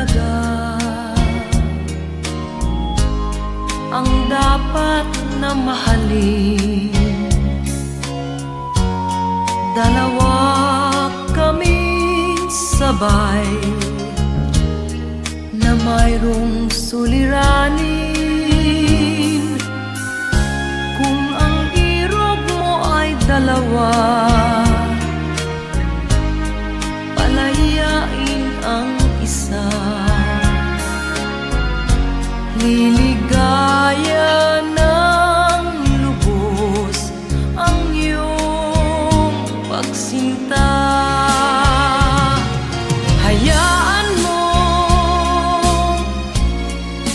talaga ang dapat na mahalin. Dalawa kaming sabay na mayroong suliranin. Kung ang irog mo ay dalawa, palayain ang isa. Liligaya ng lubos ang iyong pagsinta. Hayaan mo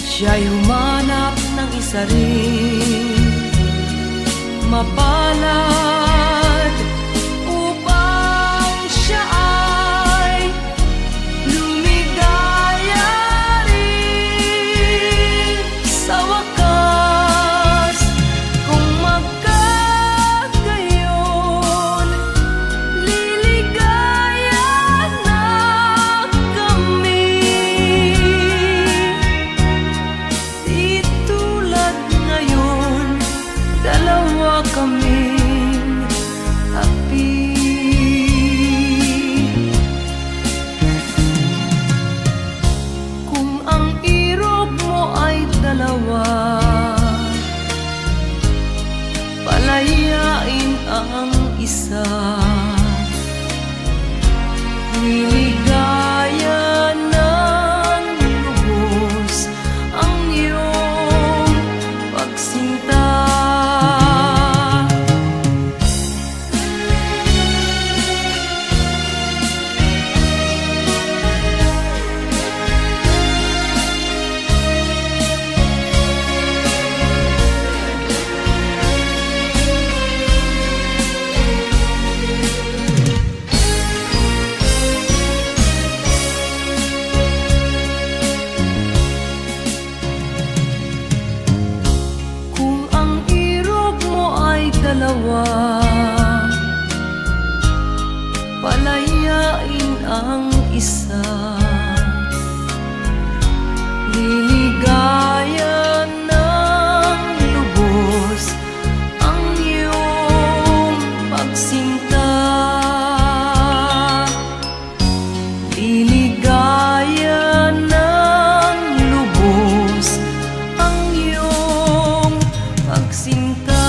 siya'y humanap ng isa rin mapalad upang siya ay lumigaya rin sa wakas. Kung magkagayon, liligaya na kami. Di tulad ngayon, dalawa kaming happy. Kung ang irog mo ay dalawa, palayain ang isa. Liligaya ng lubos ang iyong pagsinta. Kung ang irog mo ay dalawa, palayain ang isa. Liligaya ng lubos ang iyong pagsinta. Liligaya ng lubos ang iyong pagsinta.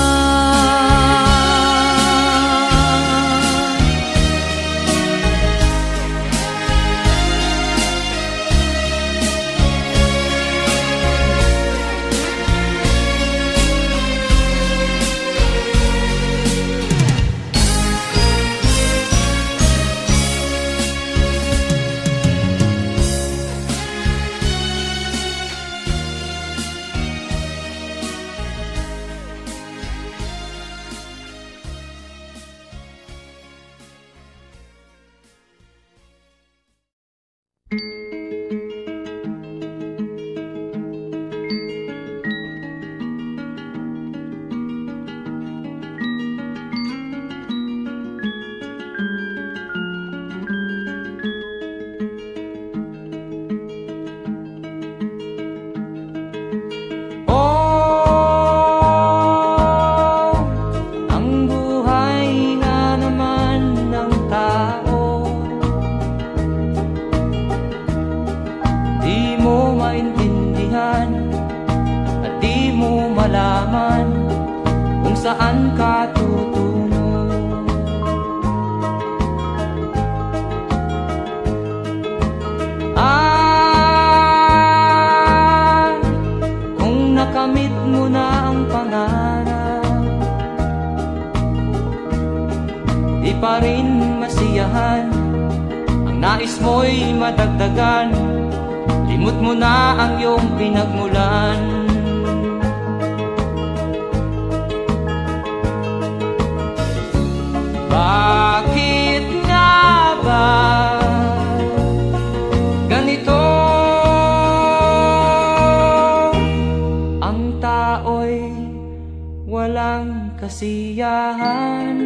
Saan ka tutungo? Kung nakamit mo na ang pangarap, di pa rin masiyahan. Ang nais mo'y madagdagan, limot mo na ang iyong pinagmulan. Bakit nga ba ganito? Ang tao'y walang kasiyahan.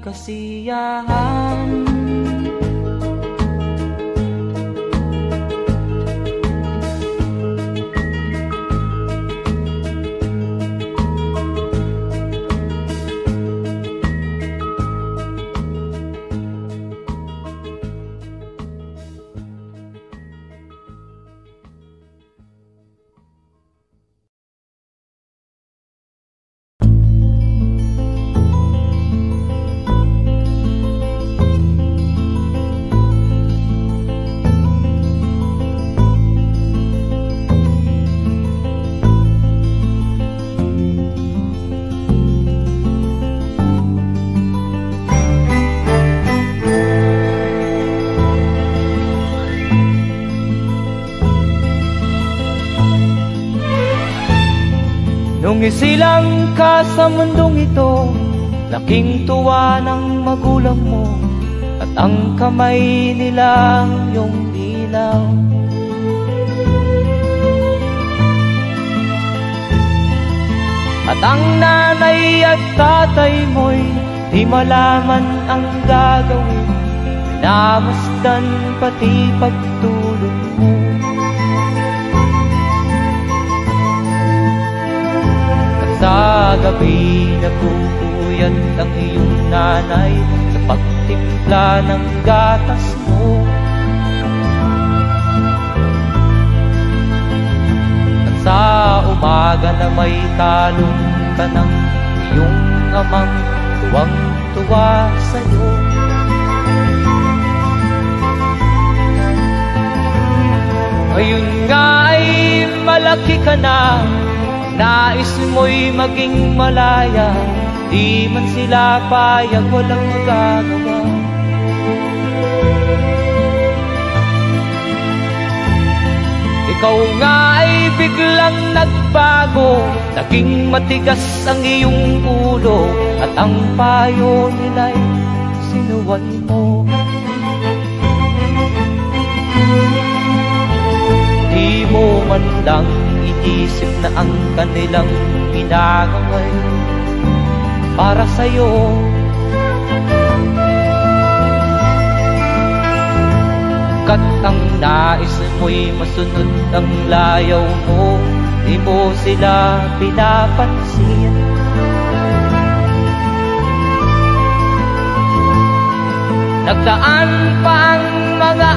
kasiyahan. Nung isilang ka sa mundong ito, laking tuwa ng magulang mo, at ang kamay nila yung ilaw. At ang nanay at tatay mo'y di malaman ang gagawin, minamasdan pati pagtulog mo. Sa gabi nagpupuyat ang iyong nanay sa pagtimpla ng gatas mo. At sa umaga na may talong ka ng iyong amang tuwang-tuwa sa'yo. Ngayon nga ay malaki ka na, nais mo'y maging malaya, di man sila payag, walang magagawa. Ikaw nga ay biglang nagbago, naging matigas ang iyong ulo, at ang payo nila'y sinuway mo. Di mo man lang inisip na ang kanilang ginagaway para sa'yo. Kat ang nais mo'y masunod ang layaw mo, di mo sila pinapansin. Nagdaan pa ang mga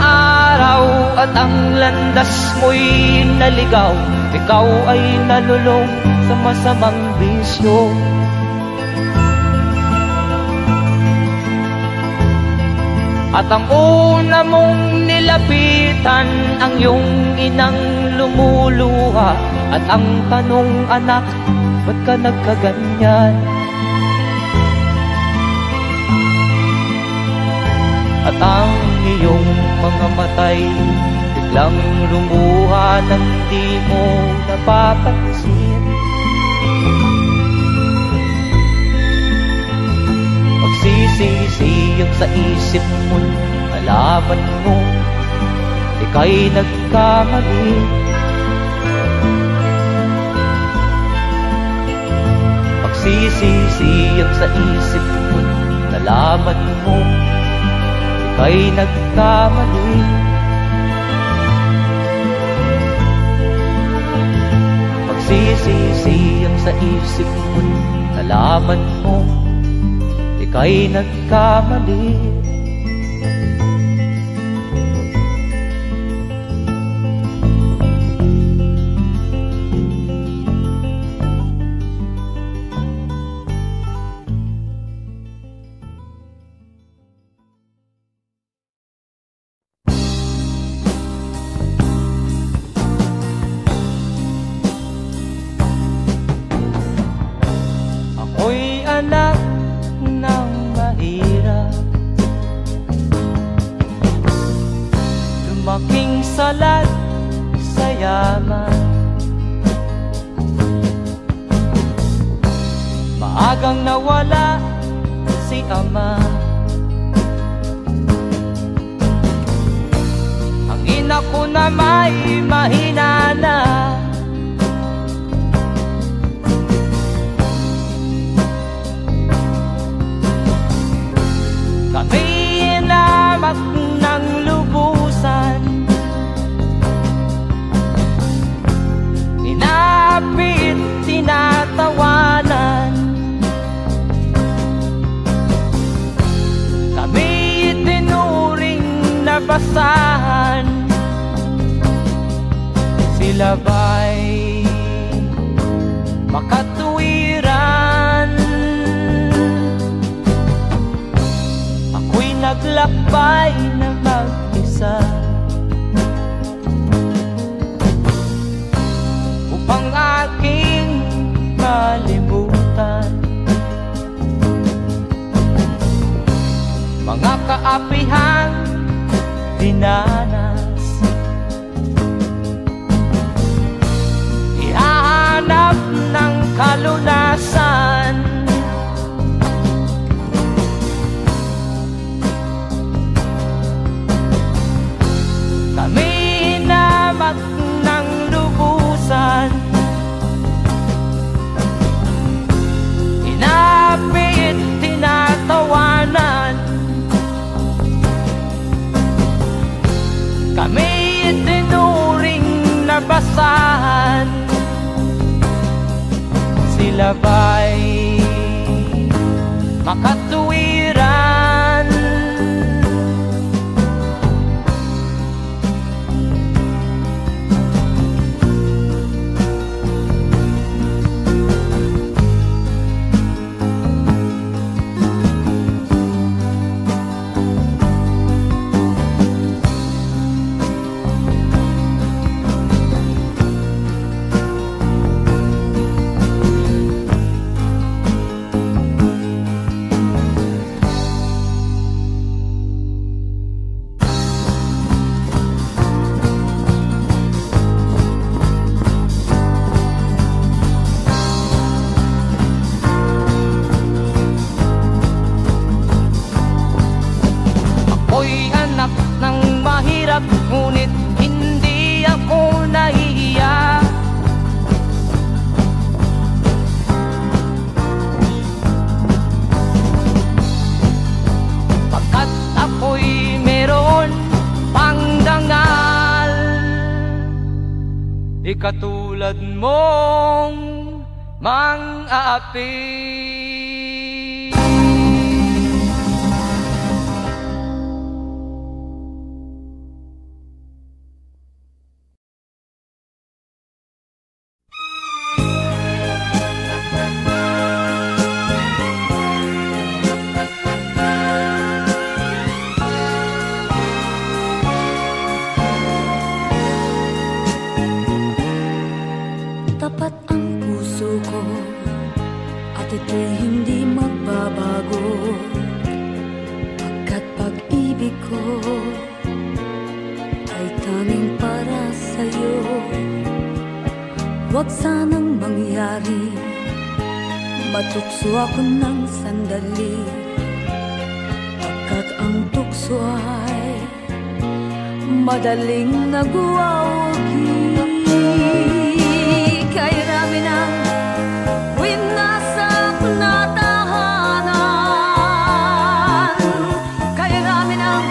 araw at ang landas mo'y naligaw, ikaw ay nalulong sa masamang bisyo. At ang una mong nilapitan ang iyong inang lumuluha, at ang tanong, anak, ba't ka nagkaganyan? At ang iyong mga matay biglang lumuha nang di mo napapansin. Magsisisiyag sa isip mo, nalaman mo ika'y nagkamali. Magsisisiyag sa isip mo, nalaman mo ika'y nagkamali. Magsisisiyag sa isip mo, nalaman mo ika'y nagkamali. Ako'y anak ng mahirap, lumaking salat sa yaman. Maagang nawala si ama, ang ina ko na may mahina na. basahan. Sila ba'y makatuwiran? Ako'y naglakbay na mag-isa upang aking malimutan mga kaapihang dinanas. Ihahanap ng kalunasan kami hinamak ng lubusan. Inapit, tinatawanan kami itinuring na basahan. Sila ba'y makatuwiran? Ngunit hindi ako nahihiya. Pagkat ako'y meron pang dangal, di katulad mong mang-aapi. Tapat ang puso ko at ito'y hindi magbabago, pagkat pag-ibig ko ay tanging para sa'yo. Huwag sanang mangyari matukso ako ng sandali, pagkat ang tukso ay madaling nagwawagi. Kay rami ng winasak na tahanan, kay rami ng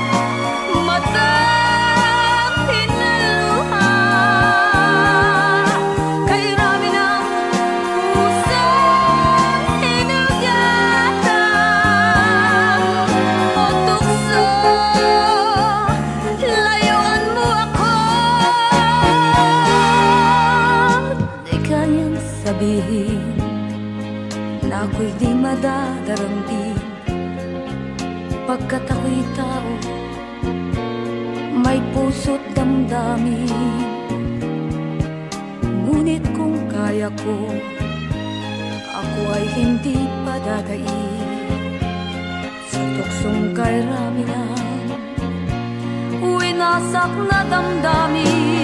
matang hinaluha, kay rami ng pusong hinugatan o tukso, layuan mo ako. Sabihin na ako'y di madadaramdin, pagkat ako'y tao, may puso't damdamin. Ngunit kung kaya ko, ako ay hindi padadain sa tuksong kay rami ng winasak na damdamin.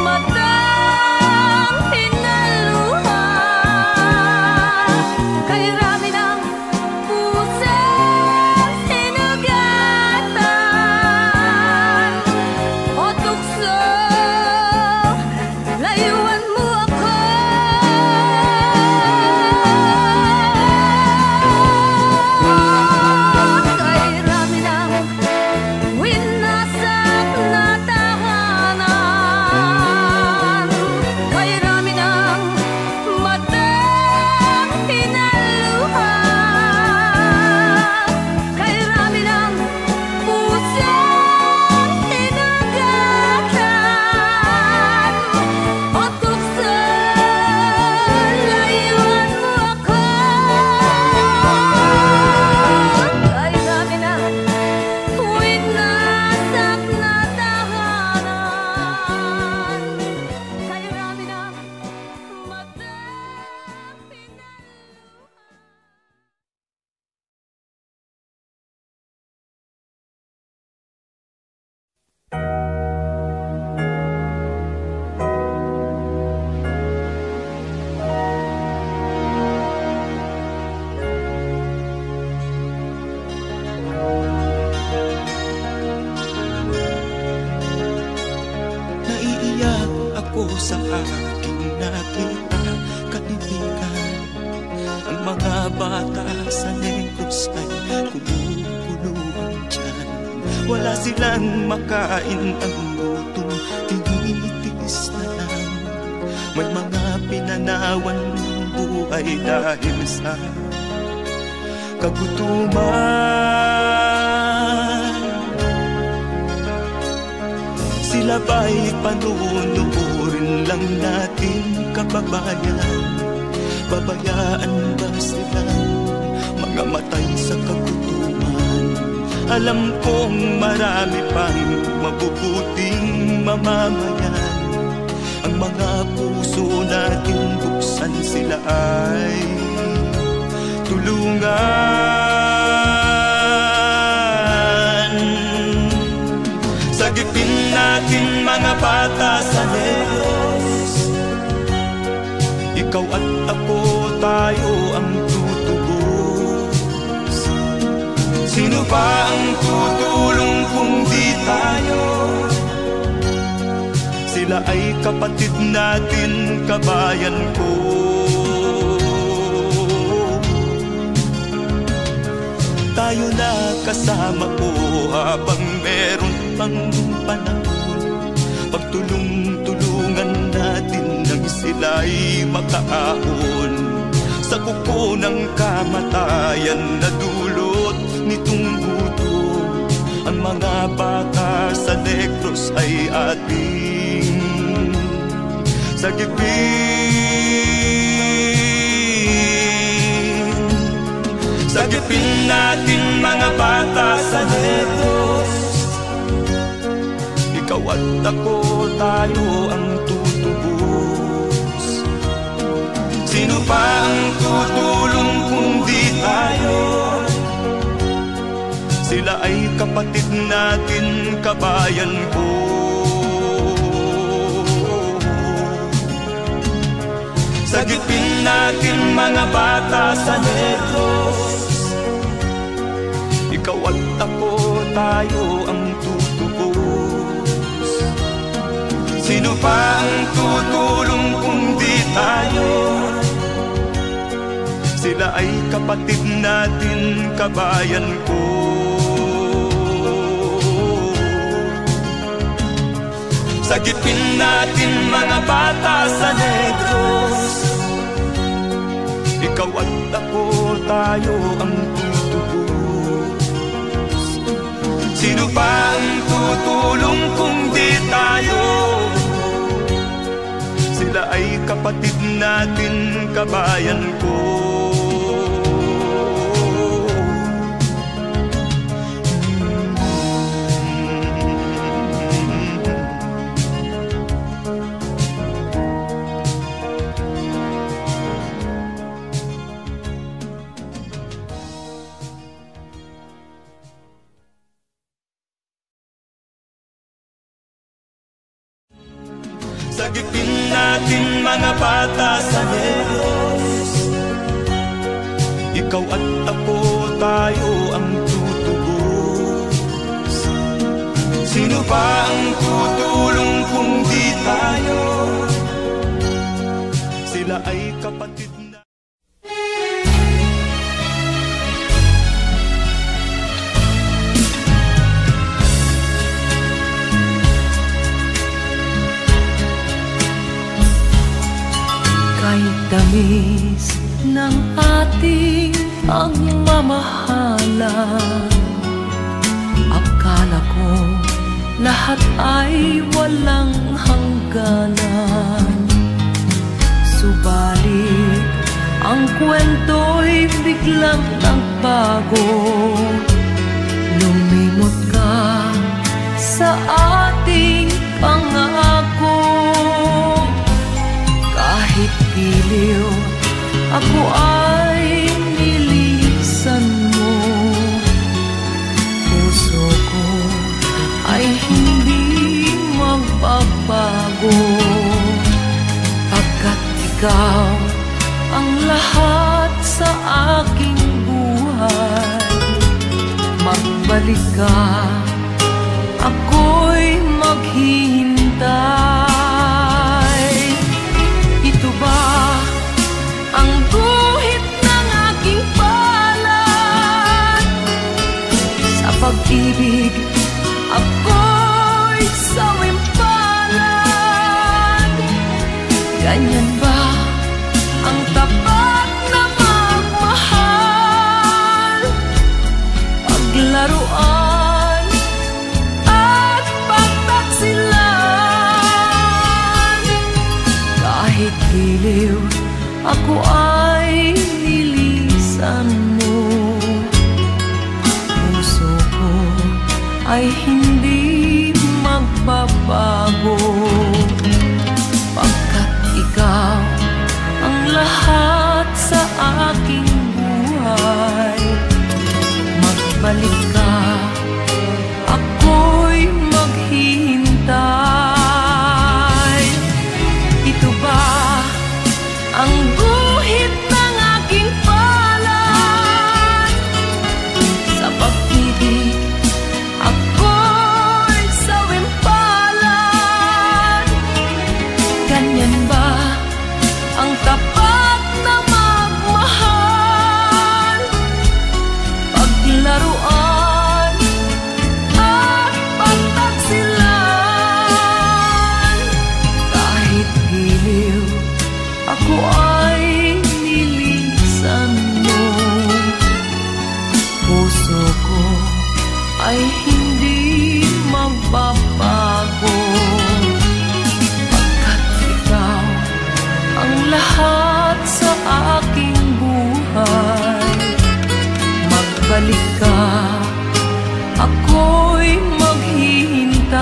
Matang Umiyak ako sa aking nakita, kaibigan. Ang mga bata sa Negros ay kumukuluan dyan. Wala silang makain, ang gutom tinitiis na lang. May mga pinanawan ng buhay dahil sa kagutuman. Sila ba'y panunurin lang natin, kababayan? Babayaan ba silang mga matay sa kagutuman? Alam kong marami pang mabubuting mamamayan. Ang mga puso natin buksan, sila ay tulungan. Sagipin natin mga bata sa Negros. Ikaw at ako, tayo ang tutubos. Sino ba ang tutulong kung di tayo? Sila ay kapatid natin, kabayan ko. Tayo na kasama ko habang meron pang panahon. Pagtulong-tulungan natin nang sila'y makaahon sa kuko ng kamatayan na dulot nitong gutom. Ang mga bata sa Negros ay ating sagipin. Sagipin natin mga bata sa Negros. Ikaw at ako, tayo ang tutubos. Sino pa ang tutulong kung di tayo? Sila ay kapatid natin, kabayan ko. Sagipin natin mga bata sa Negros. Ikaw at ako, tayo ang tutubos. Sino pa ang tutulong kung di tayo? Sila ay kapatid natin, kabayan ko. Sagipin natin mga bata sa Negros. Ikaw at ako, tayo ang tutubos. Sino pa ang tutulong kung di tayo? Sila ay kapatid natin, kabayan ko. Sagipin natin mga bata sa Negros. Ikaw at ako, tayo ang tutubos. Sino pa ang tutulong kung di tayo? Sila ay kapatid na. Kahit tamis ng ating pagmamahalan, akala ko lahat ay walang hangganan. Subalit ang kwento'y biglang nagbago. Lumimot ka sa ating pangako. Kahit giliw, ako ay nilisan mo. Puso ko ay hindi magbabago, pagkat ikaw ang lahat sa aking buhay. Magbalik ka, ako'y maghihintay. Ganyan ba ang tapat na magmahal? Paglaruan at pagtaksilan. Kahit giliw ako ay nilisan mo, puso ko ay hindi magbabago. Pagkat ikaw ang lahat sa aking buhay. Magbalik ka, ako'y maghihintay. Ito ba ang guhit ng aking palad? Sa pag-ibig ako'y sawimpalan. Ganyan ba ang tapat na magmahal? Paglaruan at pagtaksilan. Kahit giliw ako ay nilisan mo, puso ko ay hindi magbabago. Pagkat ikaw ang lahat sa aking buhay. Magbalik ka, ako'y maghihintay.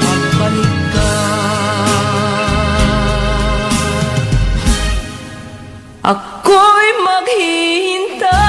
Magbalik ka, ako'y maghihintay.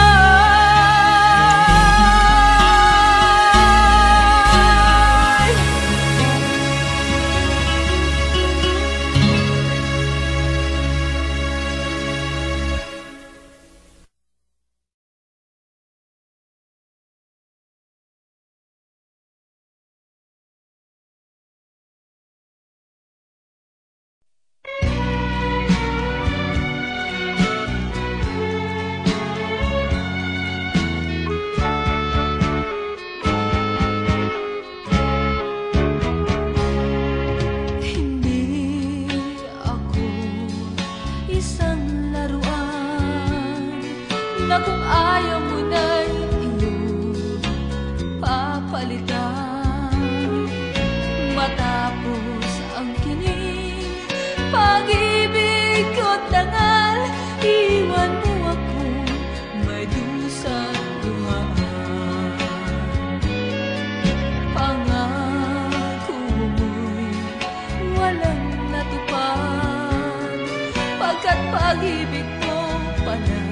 Pag-ibig mo pala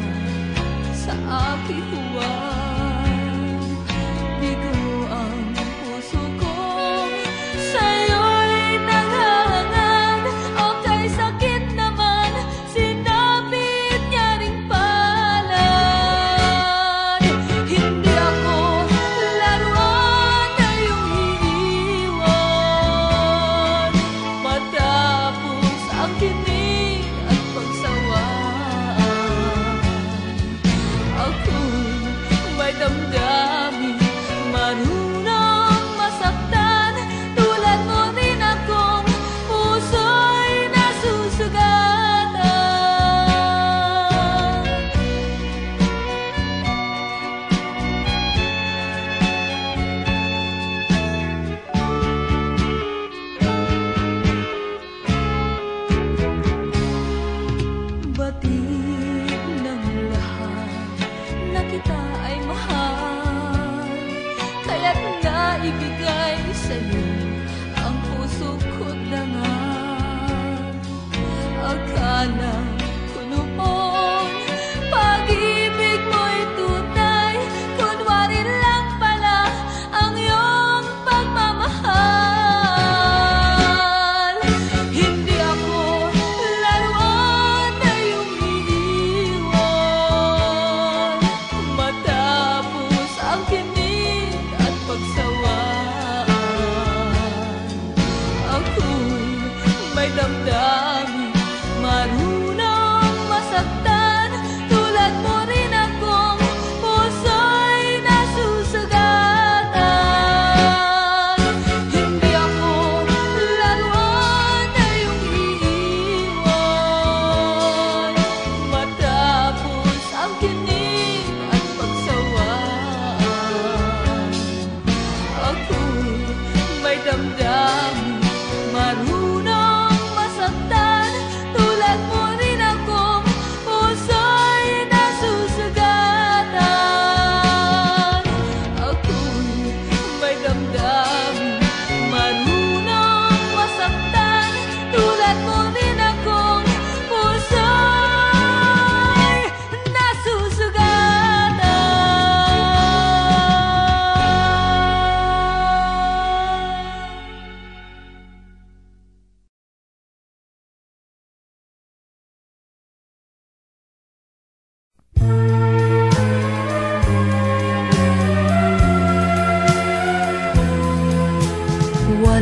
sa aking huwag. Bigo ang puso ko, sa'yo'y naghahangad. O kay sakit naman, sinapit niya ring palad. Hindi ako laruan na iyong iiwan. Matapos ang kinig at pagsawaan, ako'y may damdamin, marunong masaktan. Tulad mo rin akong puso'y nasusugatan. Batid ng lahat na kita ay mahal, kaya't naibigay sa'yo ang puso ko't dangal. Akala ko noon pag-ibig mo'y tunay, kunwari lang pala ang iyong pagmamahal. Hindi ako laruan na iyong iiwan. Matapos ang kinig at pagsawaan, ako'y may damdamin, marunong masaktan. Tulad mo rin akong puso'y nasusugatan. Hindi ako laruan na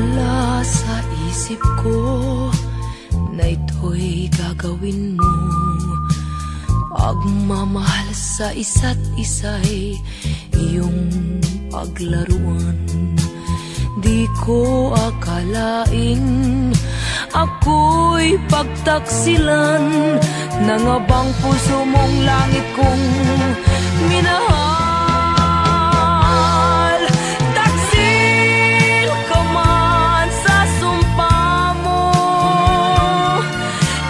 Wala sa isip ko na ito'y gagawin mo. Pagmamahal sa isa't isa'y iyong paglaruan. Di ko akalain ako'y pagtaksilan ng abang puso mong langit kong minahal. Taksil ka man sa sumpa mo,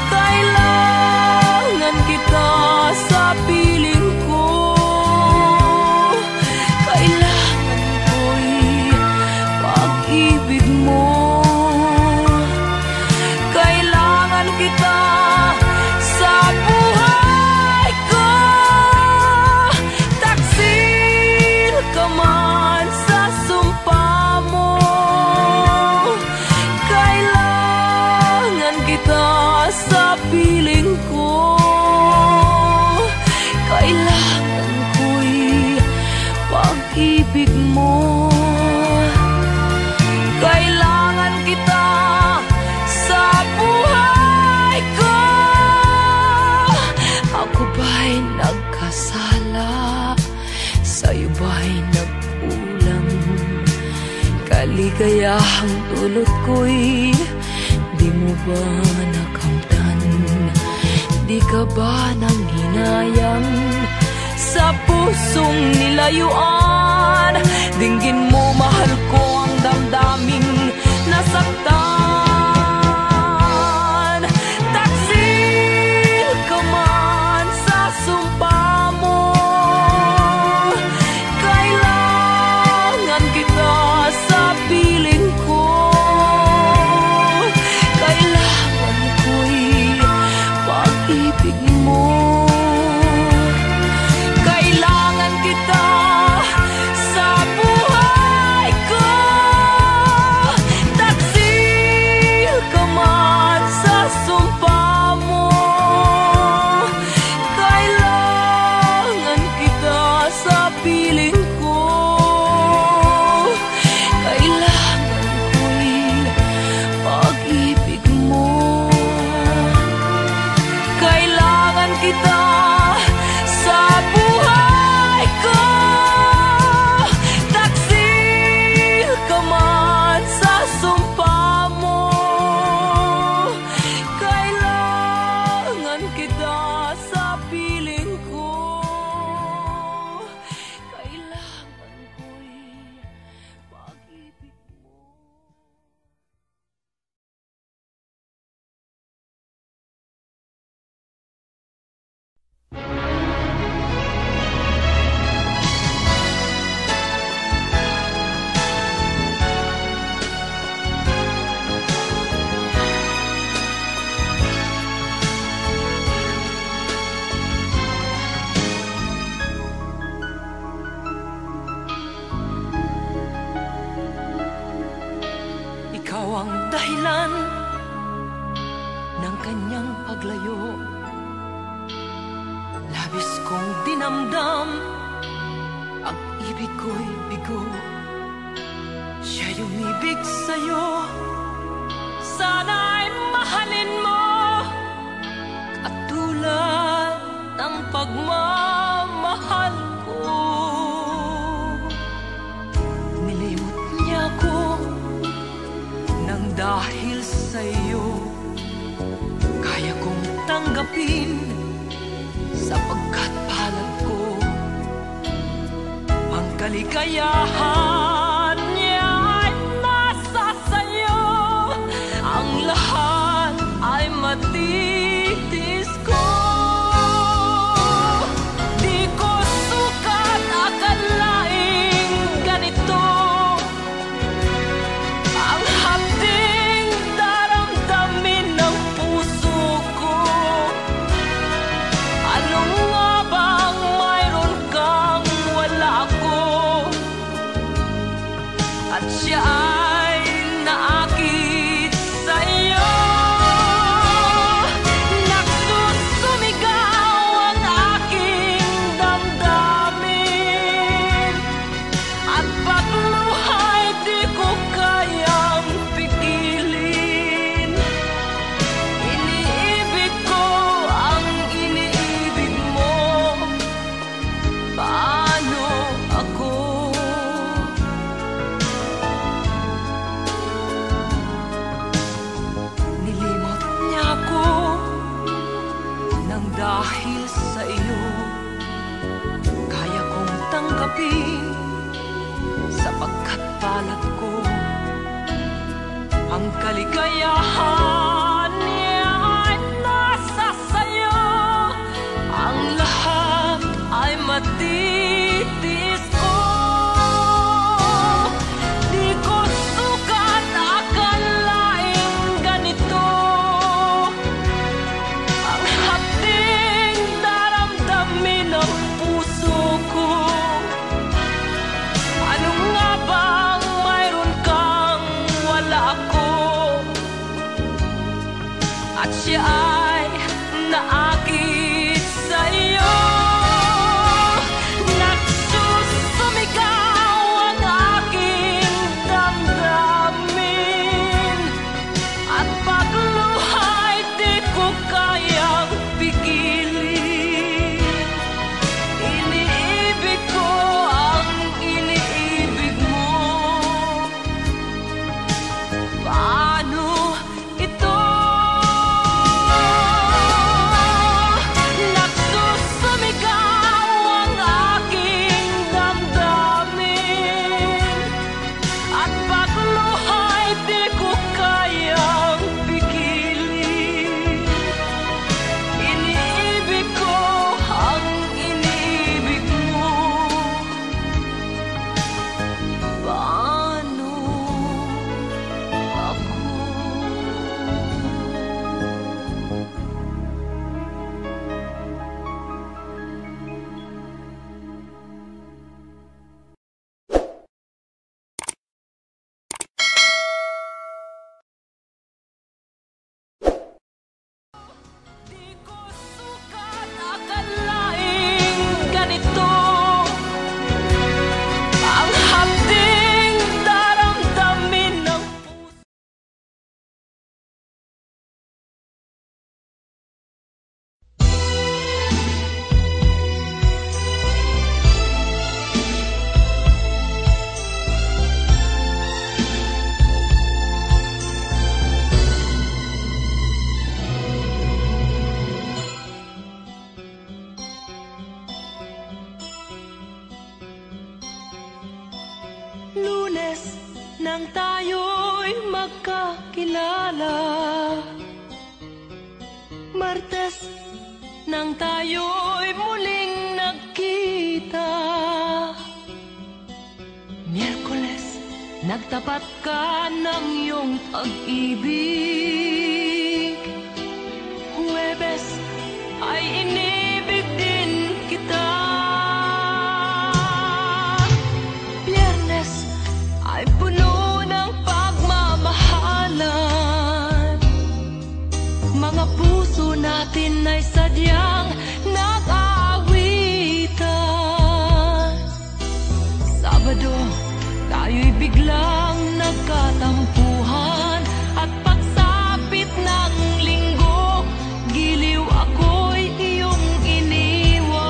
kailangan kita sa piling ko. Kailangan ko'y pag-ibig mo. Kailangan kita sa buhay ko. Taksil ka man sa sumpa mo, kailangan kita sa piling ko. Kailangan ko'y pag-ibig mo. Kailangan kita sa buhay ko. Ako ba'y nagkasala? Sa'yo ba'y nagkulang? Kaligayahang dulot ko'y di mo ba nakamtan? Di ka ba nanghinayang sa pusong nilayuan? Dinggin mo, mahal ko, ang damdaming nasaktan. Taksil ka man sa sumpa mo, kailangan kita sa piling ko. Kailangan ko'y pag-ibig mo. Kailangan kita sa buhay ko. Taksil ka man sa sumpa mo, kailangan kita sa piling ko. Kailangan ko'y pag-ibig mo. Kailangan kita sa buhay ko. Taksil ka man sa sumpa mo, kailangan kita sa piling ko. Kailangan ko'y pag-ibig mo. Ikaw ang dahilan ng kanyang paglayo. Labis kong dinamdam, ang ibig ko'y bigo. Siya'y umibig sa'yo, sana'y mahalin mo, katulad ng pagmamahal ko. Nilimot niya ko nang dahil sa'yo, kaya kong tanggapin sapagkat palad ko. Ang kaligayahan niya ay nasa sa'yo, ang lahat ay matitis ko. Di ko sukat akalaing ganito ang hapding daramdamin ng puso ko. Ano nga bang mayroon kang wala ko? kalat ko. Ang kaligayahan niya ay nasa sayo. Ang lahat ay matitiis ko. Di ko sukat akalaing ganito ang hapding daramdamin ng puso ko. Ano nga bang mayroon kang wala ako? At siya ay naakit sa'yo. Nagsusumigaw ang aking damdamin, at pagluha'y di ko kayang pigilin. Iniibig ko ang iniibig mo. Paano ito? Nagsusumigaw ang aking damdamin, at pagluha'y di ko kayang pigilin. Iniibig ko ang iniibig mo. Paano ako? Di ko sukat akalaing ganito ang hapding daramdamin ng puso. Lunes nang tayo'y magkakilala, Martes nang tayo'y muling nagkita, Miyerkules nagtapat ka ng iyong pag-ibig, Huwebes ay inibig din kita, Biyernes ay puno ng pagmamahalan. Mga puso natin ay sadyang nag-aawitan. Sabado, tayo'y biglang nagkatampuhan, at pagsapit ng linggo, giliw ako'y iyong iniwan.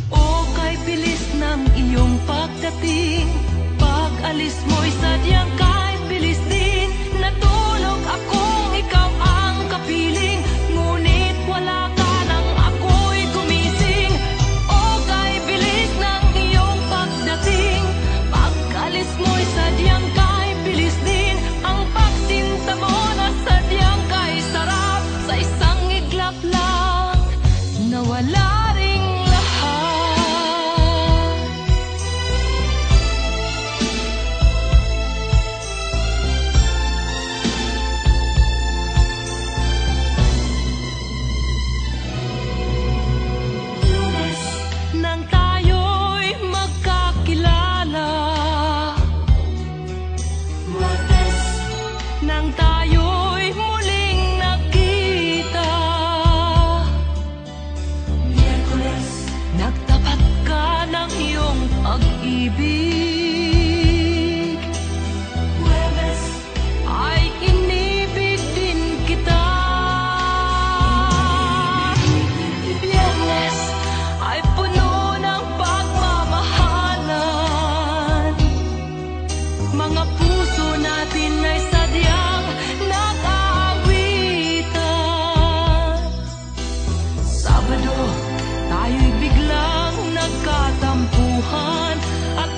O kay bilis ng iyong pagdating, pag-alis mo'y sadyang kay bilis din. Natulog akong ikaw ang kapiling, ngunit wala ka nang ako'y gumising. O kay bilis ng iyong pagdating, pag-alis mo'y sadyang kay bilis din. Ang pagsinta mo na sadyang kay sarap, sa isang iglap lang nawala ring lahat. Lunes nang tayo'y magkakilala, Martes nang tayo'y muling nagkita, Miyerkules nagtapat ka ng iyong pag-ibig, Huwebes ay inibig din kita, Biyernes ay puno ng pagmamahalan. Mga puso natin ay sadyang nag-aawitan. Sabado, tayo'y biglang nagkatampuhan, at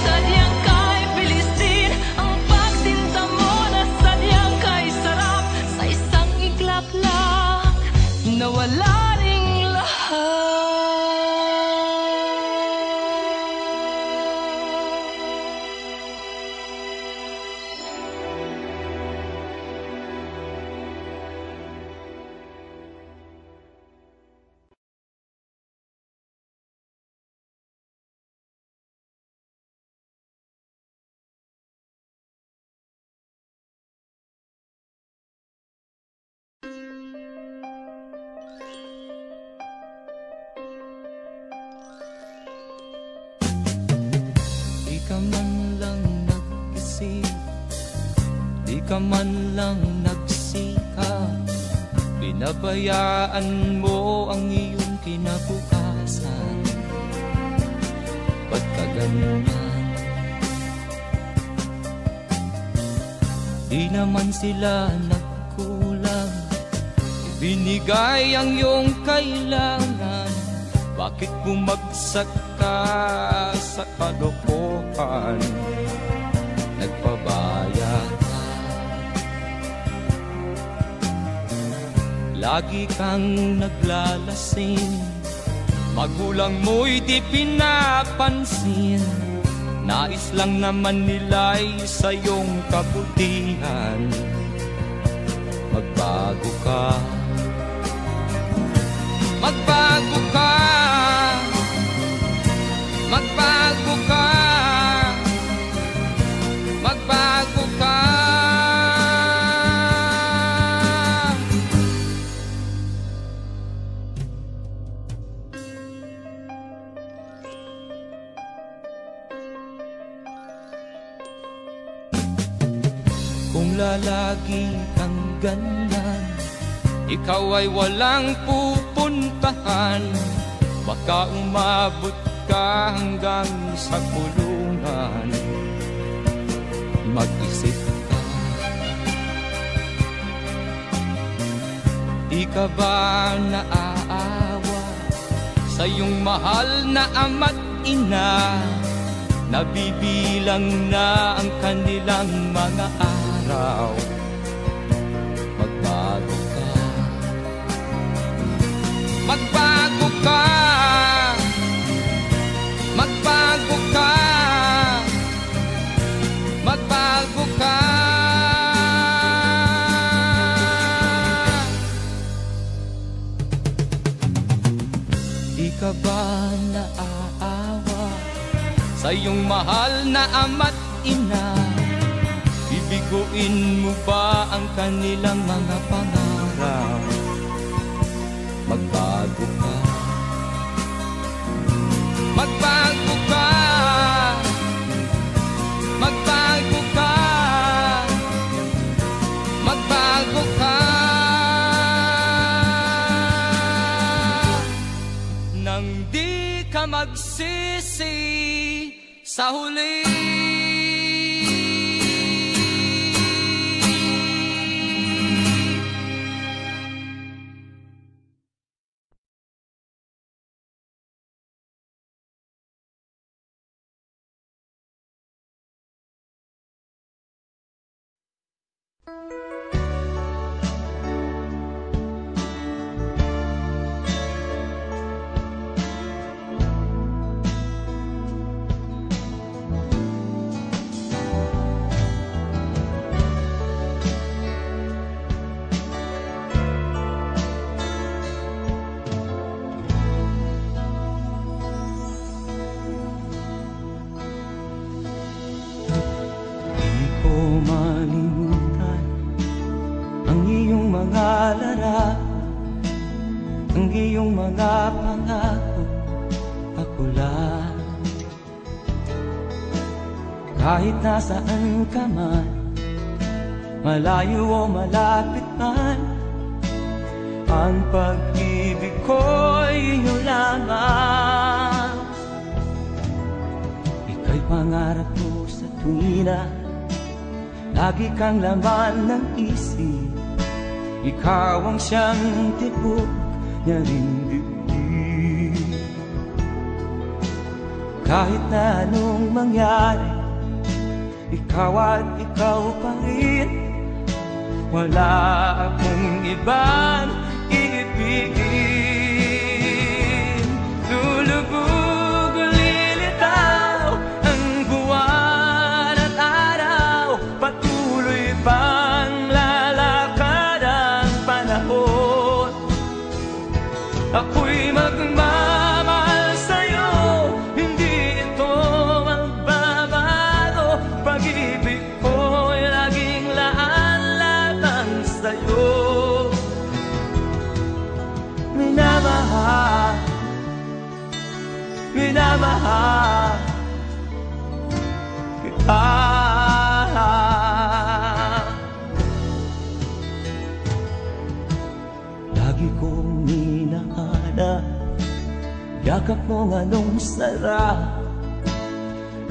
sadyang kay bilis din. Ang pagsinta mo na sadyang kay sarap. Sa isang iglap lang, nawala ring lahat. Di ka man lang nag-isip, di ka man lang nagsikap, pinabayaan mo ang iyong kinabukasan. Ba't ka ganyan? Di naman sila nagkulang, ibinigay ang iyong kailangan. Bakit bumagsak ka sa kalokohan? Nagpabaya ka, lagi kang naglalasing, magulang mo'y di pinapansin. Nais lang naman nila'y sa iyong kabutihan. Magbago ka, magbago ka, magbago ka, magbago ka. Kung lalagi kang ganyan, ikaw ay walang pupuntahan. Baka umabot ka hanggang sa kulungan. Mag-isip ka, di ka ba naaawa sa iyong mahal na ama't ina? Nabibilang na ang kanilang mga araw. Magbago ka, magbago ka, magbago ka, magbago ka. Di ka ba naaawa sa iyong mahal na ama't ina? Bibiguin mo ba ang kanilang mga pangarap? Magbago ka, magbago ka, magbago ka, magbago ka. Nang di ka magsisi sa huli. Malimutan ang iyong mga larawan, ang iyong mga pangako. Ako lang, kahit nasaan ka man, malayo o malapit man, ang pag-ibig ko'y iyo lamang. Ika'y pangarap ko sa tuwina, lagi kang laman ng isip. Ikaw ang siyang tibok niya ring dibdib. Kahit na anong mangyari, ikaw at ikaw pa rin. Wala akong ibang iibigin. Lulubog o lilitaw ang buwan at araw, patuloy pang lalakad ang panahon. Ako'y magmamahal sa'yo, hindi ito magbabago. Pag-ibig ko'y laging laan lamang sa'yo. Minamahal, minamahal kita. Lagi kong minahana yakap mong anong sarap,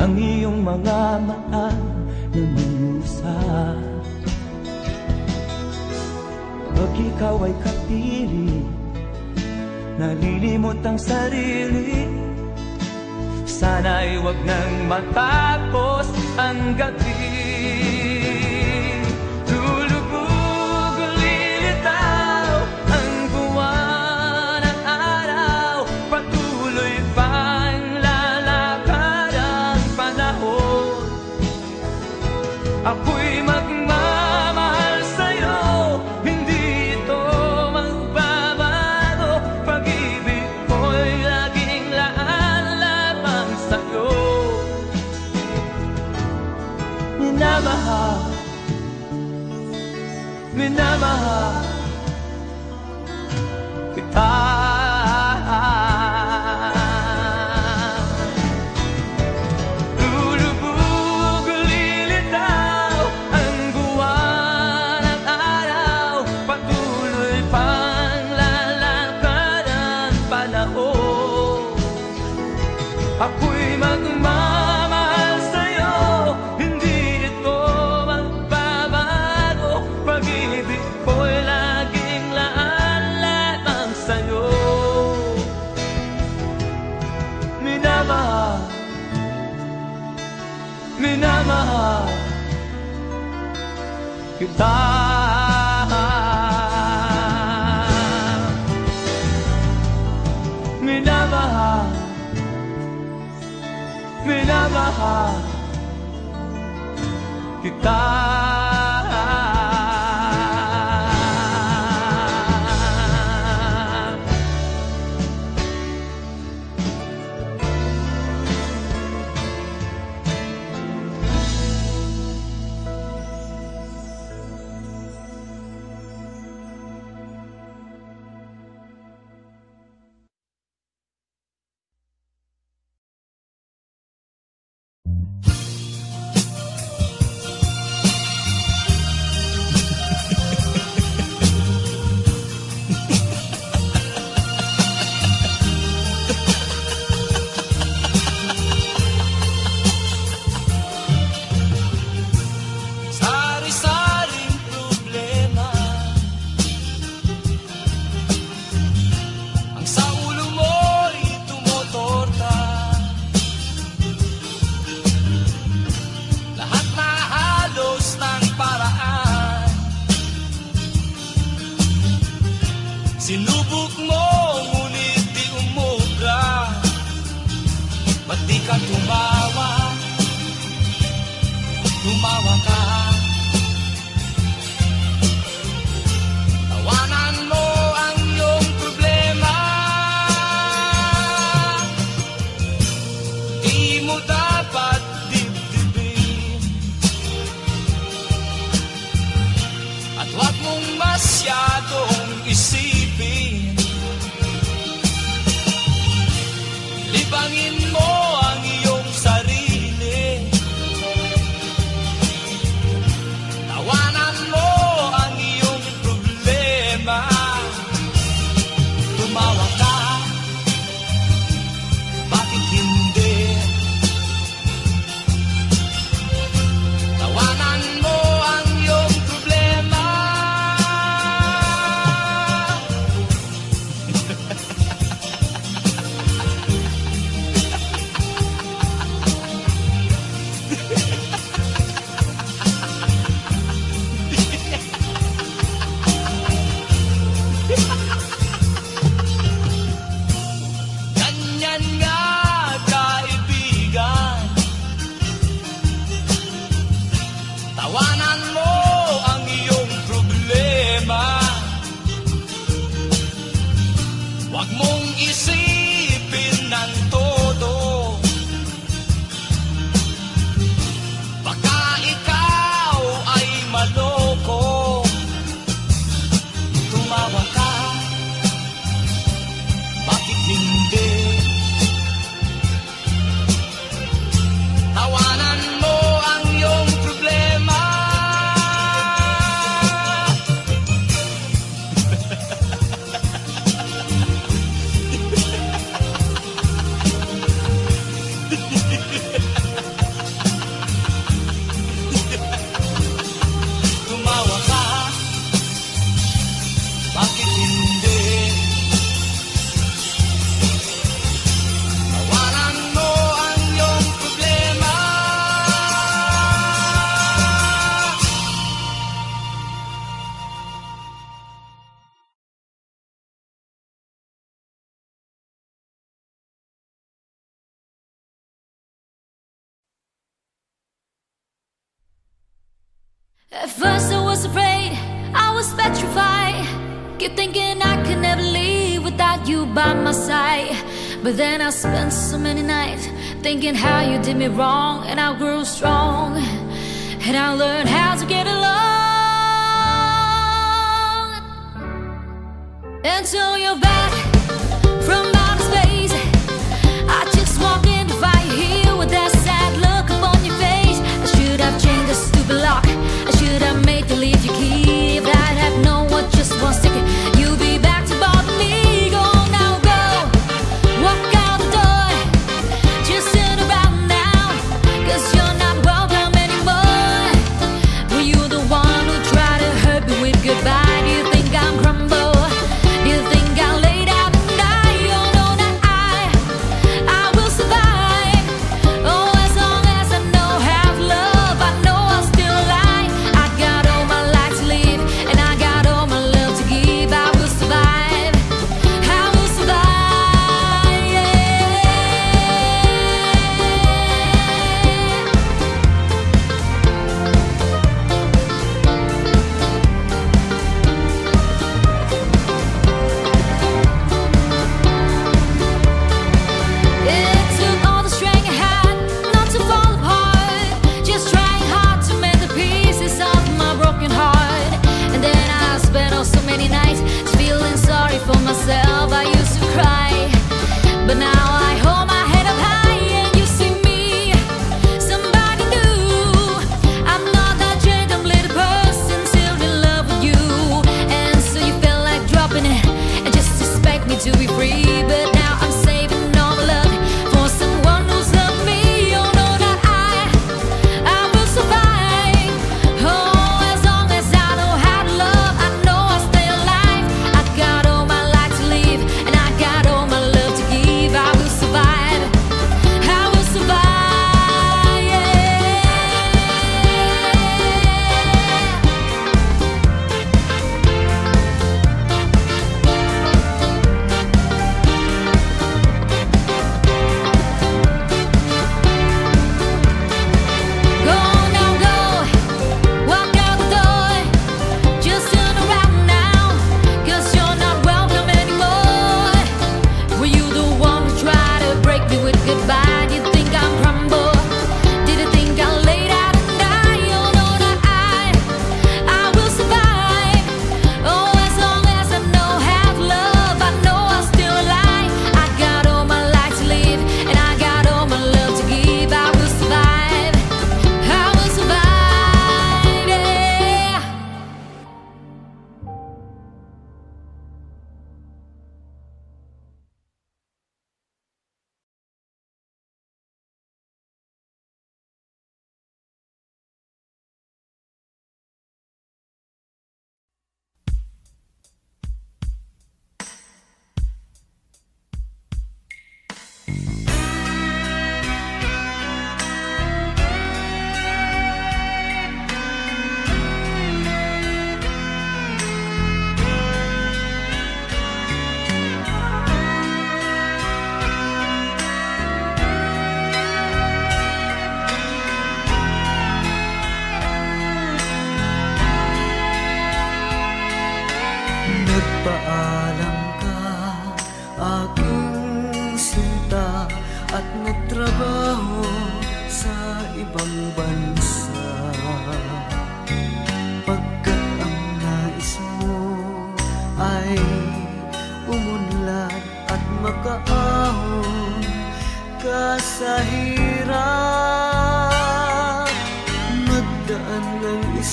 ang iyong mga mata na minusap. Pag ikaw ay kapiling, nalilimot ang sarili. Sana'y wag nang matapos ang gabi. Lulubog o lilitaw ang buwan at araw, patuloy pang lalakad ang panahon. Ako'y magmamahal sa'yo, hindi ito magbabago. Pag-ibig ko'y laging laan lamang sa'yo. Minamahal, minamahal kita. Lulubog o lilitaw ang buwan at araw, patuloy pang lalakad ang panahon. Ako'y magmamahal sa'yo, hindi ito magbabago. Pag-ibig ko'y laging laan lamang sa'yo. Minamahal, minamahal kita. Minamahal, minamahal kita. Sari-saring problema ang sa ulo mo'y tumutorta. Lahat na halos ng paraan sinubok mo, ngunit di umubra. Ba't di ka tumawa? Tumawa ka. Tawanan mo ang iyong problema. Di mo dapat dibdibin, at huwag mong masyadong isipin. Libangin mo ang iyong sarili. Tawanan mo ang iyong problema. Huwag mong isipin ng todo. Baka ikaw ay maloko. Tumawa ka, bakit hindi? Tawanan mo ang iyong problema. Tumawa ka, bakit hindi? Tawanan mo ang iyong problema. At first I was afraid, I was petrified. Keep thinking I could never leave without you by my side. But then I spent so many nights thinking how you did me wrong, and I grew strong, and I learned how to get along. Until you're back from outer space, I just walked in to find you here with that sad look upon your face. I should have changed the stupid lock. I should have made you leave your key. If I'd have known what just one second you'd be back to bother me. Go on now, go. Walk out the door. Just sit around now, 'cause you're not welcome anymore. Were you the one who tried to hurt me with goodbye? Do you think I'm crumble? Do you think I'll let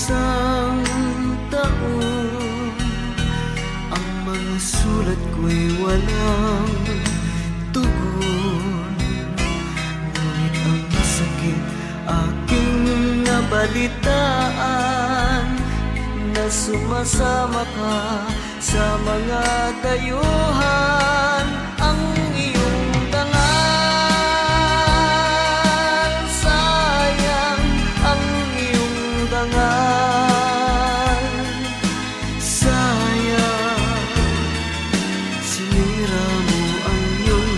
isang taon, ang mga sulat ko'y walang tugon. Ngunit ang sakit aking nabalitaan, na sumasama ka sa mga dayuhan. Ang iyong dangal, sayang ang iyong dangal, sayang sinira mo ang iyong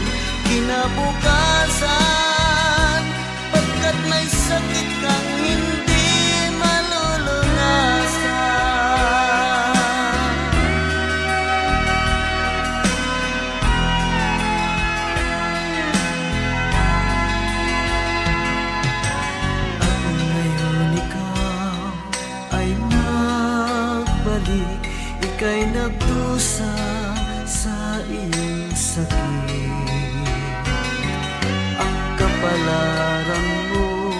kinabukasan, pagkat may sakit kang hindi malulunasan. At ngayon ikaw ay nagbalik, ika'y nagdusa sa iyong sakit. Ang kapalaran mo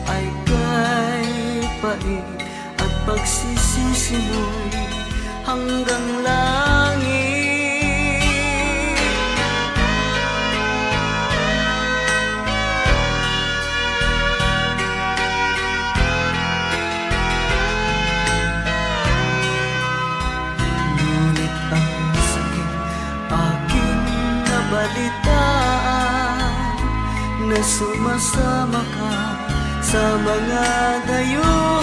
ay kay pait, at pagsisisi mo'y hanggang langit. Ngunit ang sakit aking nabalitaan, na sumasama ka sa mga dayuhan.